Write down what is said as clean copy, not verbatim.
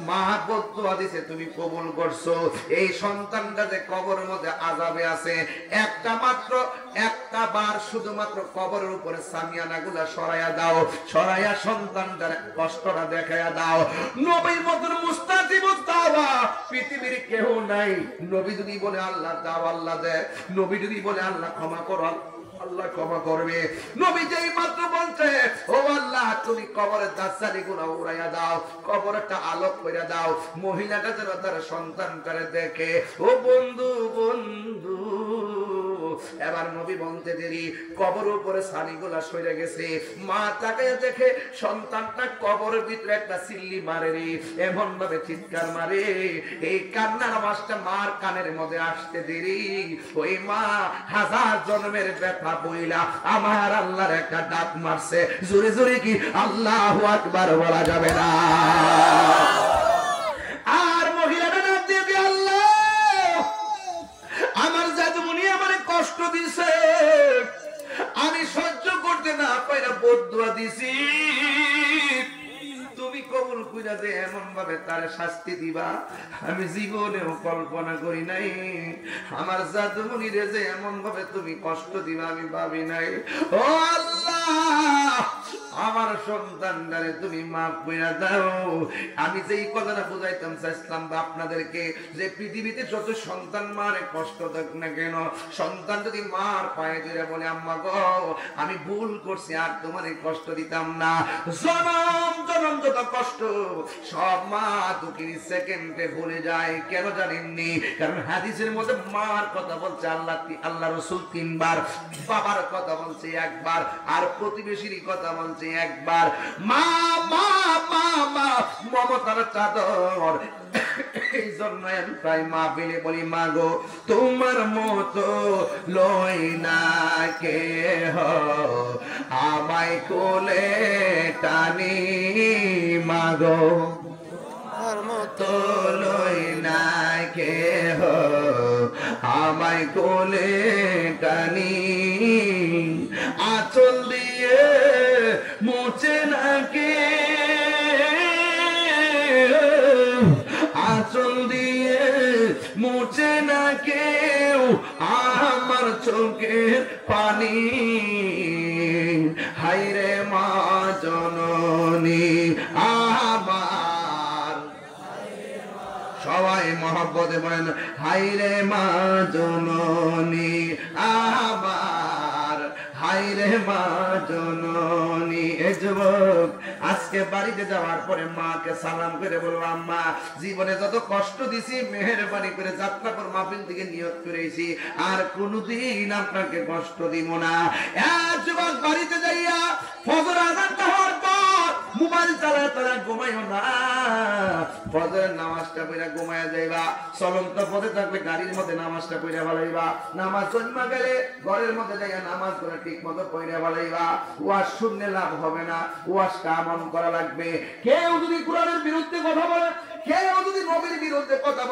মা বদদুয়া দিছে তুমি কবুল করছো, এই সন্তানটা যে কবরের মধ্যে আযাবে আছে, একটা মাত্র একটা বার শুধুমাত্র কবরের উপরে সামিয়ানাগুলা সরাইয়া দাও, সরাইয়া সন্তানটার কষ্টটা দেখাইয়া দাও। নবীর মতন মুস্তাজিবুদ দাওয়া পৃথিবীর কেউ নাই। নবী যদি বলে আল্লাহ দাও আল্লাহ দেয়, নবী যদি বলে আল্লাহ ক্ষমা করো আল্লাহ ক্ষমা করবে। নবী যেই মাত্র বলছে ও আল্লাহ তুমি কবরের দাসারি গুনাহ উড়াইয়া দাও, কবরটা আলোক করে দাও, মহিলাটা যেন তার সন্তানটারে দেখে। ও বন্ধু বন্ধু, এবার নবী বলতে দেরি কবর উপরে ছানিগুলা সরে গেছে, মা তাকে দেখে সন্তানটা কবরের ভিতরে একটা সিল্লি মারে রে, এমন ভাবে চিৎকার মারে, এই কান্নার আওয়াজটা মার কানের মধ্যে আসতে দেরি ওই মা হাজার জন্মের ব্যথা বইলা আমার আল্লাহর একটা ডাক মারছে। জোরে জোরে কি আল্লাহু আকবার বলা যাবে না? আর মহিলাটা ডাক দিয়ে কি আল্লাহ আমার জাদুমণি আমারে কষ্ট দিছে, আমি সহ্য করতে না পাইরা বদদুয়া দিছি, তুমি কবুল কইরা দে, এমন ভাবে তার শাস্তি দিবা আমি জীবনেও কল্পনা করি নাই। আমার জাদুমণিরে যে এমন ভাবে তুমি কষ্ট দিবা আমি ভাবি নাই। ও আল্লাহ আমার সন্তানটারে তুমি মাফ কইরা দাও। আমি যেই কথাটা বুঝাইতাম চাইছিলাম বা আপনাদেরকে, যে পৃথিবীতে যত সন্তান মারে কষ্ট দেখ না কেন, সন্তান যদি মার পায়ে ধরে বলে আম্মা গো আমি ভুল করছি আর তোমার কষ্ট দিতাম না, জনম জনম যত কষ্ট সব মা 2 সেকেন্ডে ভুলে যায়। কেন জানেননি? কারণ হাদিসের মধ্যে মার কথা বলছে আল্লাহ রাসূল 3 বার, বাবার কথা বলছে 1 বার, আর প্রতিবেশীর কথা বলছে 1 বার। মা মা মা মা মমতার চাদর। এই জন্য আমি প্রায় মা পেলে বলি মা গো তোমার মতো লই না কে আমায় কোলে টানি, মা গো তোমার মতো লই না কে আমায় কোলে টানি, আঁচল দিয়ে মোচে না কে, আঁচল দিয়ে মুছে না কেউ আমার চোখের পানি, হায়রে মা জননী আমার। সবাই মহব্বতে বলেন হায়রে মা জননী আমার, হায়রে মা জননী। এই যুবক আজকে বাড়িতে যাওয়ার পরে মাকে সালাম করে বললাম মা জীবনে যত কষ্ট দিছি মেহেরবানি করে যাত্রাপুর মাহফিল থেকে নিয়ত করেছি আর কোনোদিন আপনাকে কষ্ট দিব না। এক যুবক বাড়িতে যাইয়া ফজর আযান হওয়ার পর মোবাইল চালায় তারা ঘুমাইও না, ফজরের নামাজটা পড়া ঘুমায়া যাইবা, চলন্ত পথে থাকলে গাড়ির মধ্যে নামাজটা পড়া ভালাইবা, নামাজ জন্মা গেলে ঘরের মধ্যে যাইয়া নামাজ করে ঠিক মতো পড়া ভালাইবা। ওয়াজ শুনলে লাভ হবে না, ওয়াজটা আমল করা লাগবে। কেউ যদি কোরআনের বিরুদ্ধে কথা বলে, কেউ যদি নবীর বিরুদ্ধে কথা বলে